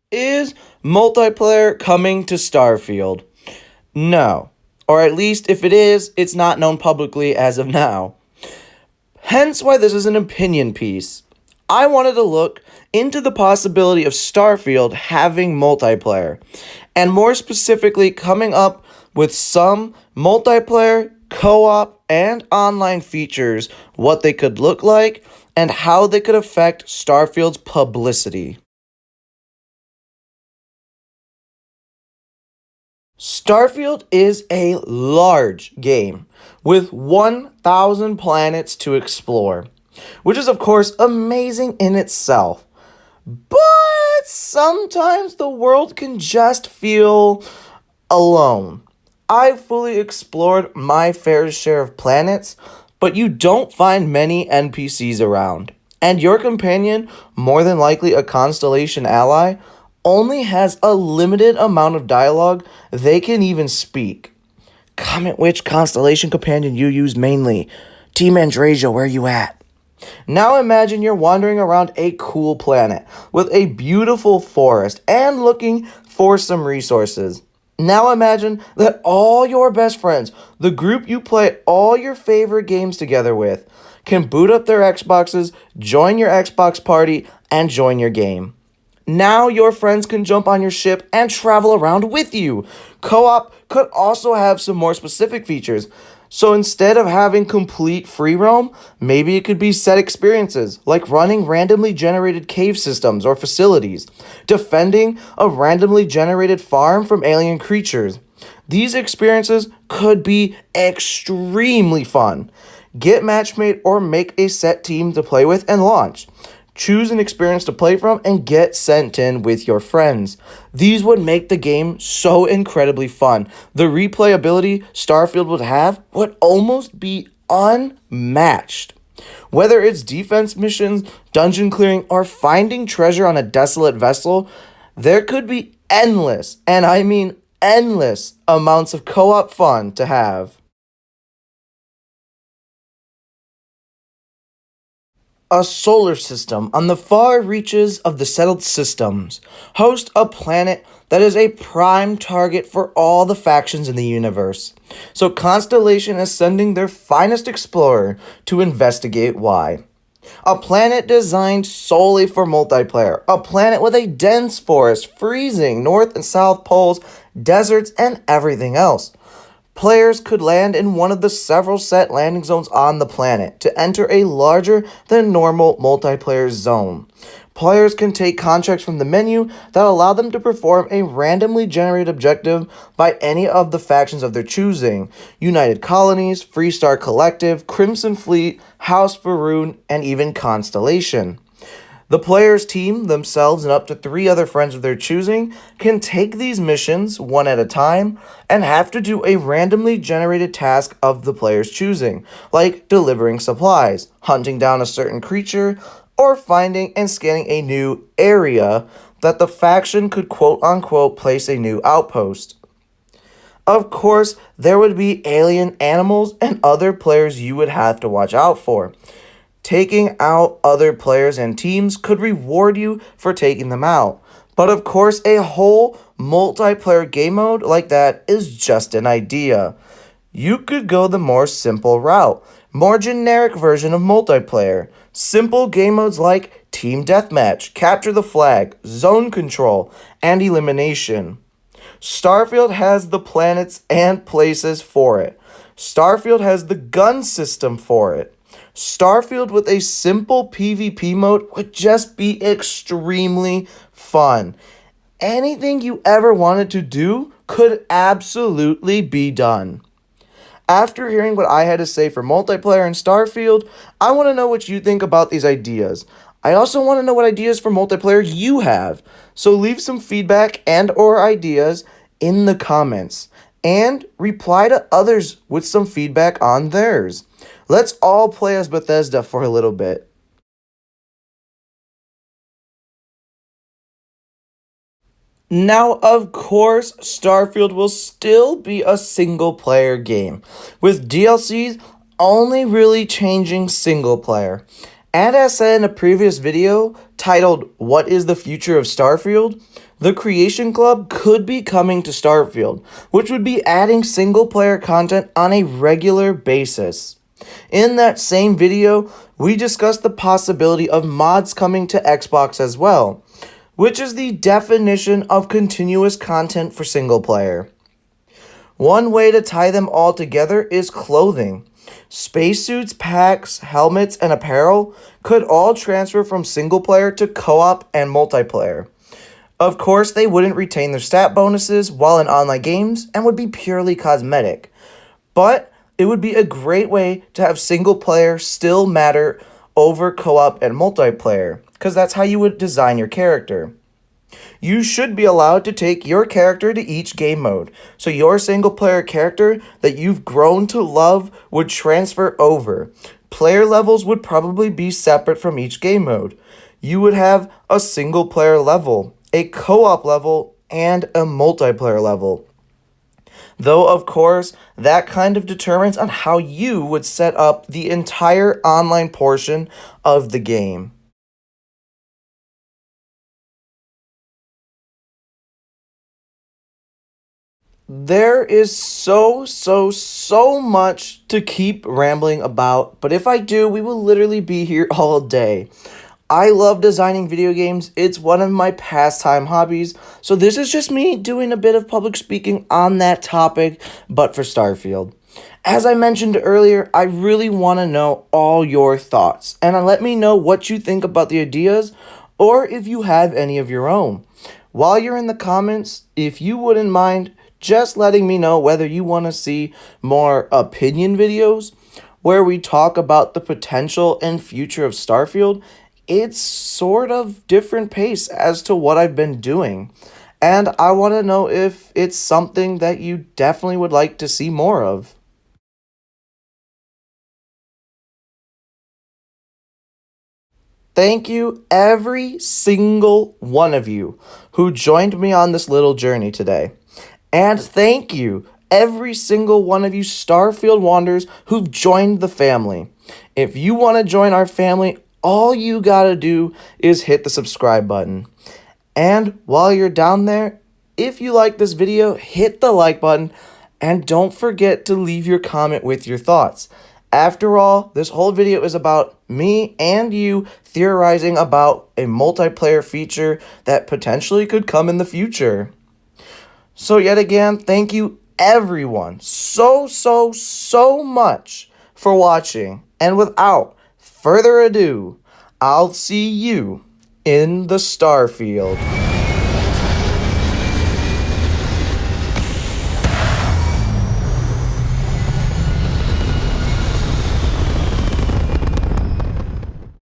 Is multiplayer coming to Starfield? No. Or at least if it is, it's not known publicly as of now. Hence why this is an opinion piece. I wanted to look into the possibility of Starfield having multiplayer, and more specifically coming up with some multiplayer, co-op, and online features, what they could look like, and how they could affect Starfield's publicity. Starfield is a large game with 1,000 planets to explore, which is, of course, amazing in itself. But sometimes the world can just feel alone. I've fully explored my fair share of planets, but you don't find many NPCs around. And your companion, more than likely a Constellation ally, only has a limited amount of dialogue they can even speak. Comment which Constellation companion you use mainly. Team Andrasia, where you at? Now imagine you're wandering around a cool planet with a beautiful forest and looking for some resources. Now imagine that all your best friends, the group you play all your favorite games together with, can boot up their Xboxes, join your Xbox party, and join your game. Now your friends can jump on your ship and travel around with you. Co-op could also have some more specific features. So instead of having complete free roam, maybe it could be set experiences, like running randomly generated cave systems or facilities, defending a randomly generated farm from alien creatures. These experiences could be extremely fun. Get matchmade or make a set team to play with and launch. Choose an experience to play from and get sent in with your friends. These would make the game so incredibly fun. The replayability Starfield would have would almost be unmatched. Whether it's defense missions, dungeon clearing, or finding treasure on a desolate vessel, there could be endless, and I mean endless, amounts of co-op fun to have. A solar system on the far reaches of the settled systems hosts a planet that is a prime target for all the factions in the universe. So Constellation is sending their finest explorer to investigate why. A planet designed solely for multiplayer. A planet with a dense forest, freezing north and south poles, deserts, and everything else. Players could land in one of the several set landing zones on the planet to enter a larger than normal multiplayer zone. Players can take contracts from the menu that allow them to perform a randomly generated objective by any of the factions of their choosing: United Colonies, Freestar Collective, Crimson Fleet, House Faroon, and even Constellation. The player's team, themselves and up to 3 other friends of their choosing, can take these missions one at a time and have to do a randomly generated task of the player's choosing, like delivering supplies, hunting down a certain creature, or finding and scanning a new area that the faction could quote unquote place a new outpost. Of course, there would be alien animals and other players you would have to watch out for. Taking out other players and teams could reward you for taking them out. But of course, a whole multiplayer game mode like that is just an idea. You could go the more simple route, more generic version of multiplayer. Simple game modes like Team Deathmatch, Capture the Flag, Zone Control, and Elimination. Starfield has the planets and places for it. Starfield has the gun system for it. Starfield with a simple PvP mode would just be extremely fun. Anything you ever wanted to do could absolutely be done. After hearing what I had to say for multiplayer in Starfield, I want to know what you think about these ideas. I also want to know what ideas for multiplayer you have. So leave some feedback and or ideas in the comments and reply to others with some feedback on theirs. Let's all play as Bethesda for a little bit. Now, of course, Starfield will still be a single-player game, with DLCs only really changing single-player. And as said in a previous video titled, "What is the future of Starfield?" The Creation Club could be coming to Starfield, which would be adding single-player content on a regular basis. In that same video, we discussed the possibility of mods coming to Xbox as well, which is the definition of continuous content for single-player. One way to tie them all together is clothing. Spacesuits, packs, helmets, and apparel could all transfer from single-player to co-op and multiplayer. Of course, they wouldn't retain their stat bonuses while in online games and would be purely cosmetic. But it would be a great way to have single player still matter over co-op and multiplayer, because that's how you would design your character. You should be allowed to take your character to each game mode, so your single player character that you've grown to love would transfer over. Player levels would probably be separate from each game mode. You would have a single player level, a co-op level, and a multiplayer level. Though, of course, that kind of determines on how you would set up the entire online portion of the game. There is so much to keep rambling about, but if I do, we will literally be here all day. I love designing video games. It's one of my pastime hobbies. So this is just me doing a bit of public speaking on that topic, but for Starfield. As I mentioned earlier, I really want to know all your thoughts, and let me know what you think about the ideas, or if you have any of your own. While you're in the comments, if you wouldn't mind just letting me know whether you want to see more opinion videos, where we talk about the potential and future of Starfield. It's sort of different pace as to what I've been doing. And I want to know if it's something that you definitely would like to see more of. Thank you, every single one of you who joined me on this little journey today. And thank you, every single one of you Starfield Wanderers who've joined the family. If you want to join our family, all you gotta do is hit the subscribe button. And while you're down there, if you like this video, hit the like button and don't forget to leave your comment with your thoughts. After all, this whole video is about me and you theorizing about a multiplayer feature that potentially could come in the future. So yet again, thank you everyone so much for watching. And without further ado, I'll see you in the Starfield.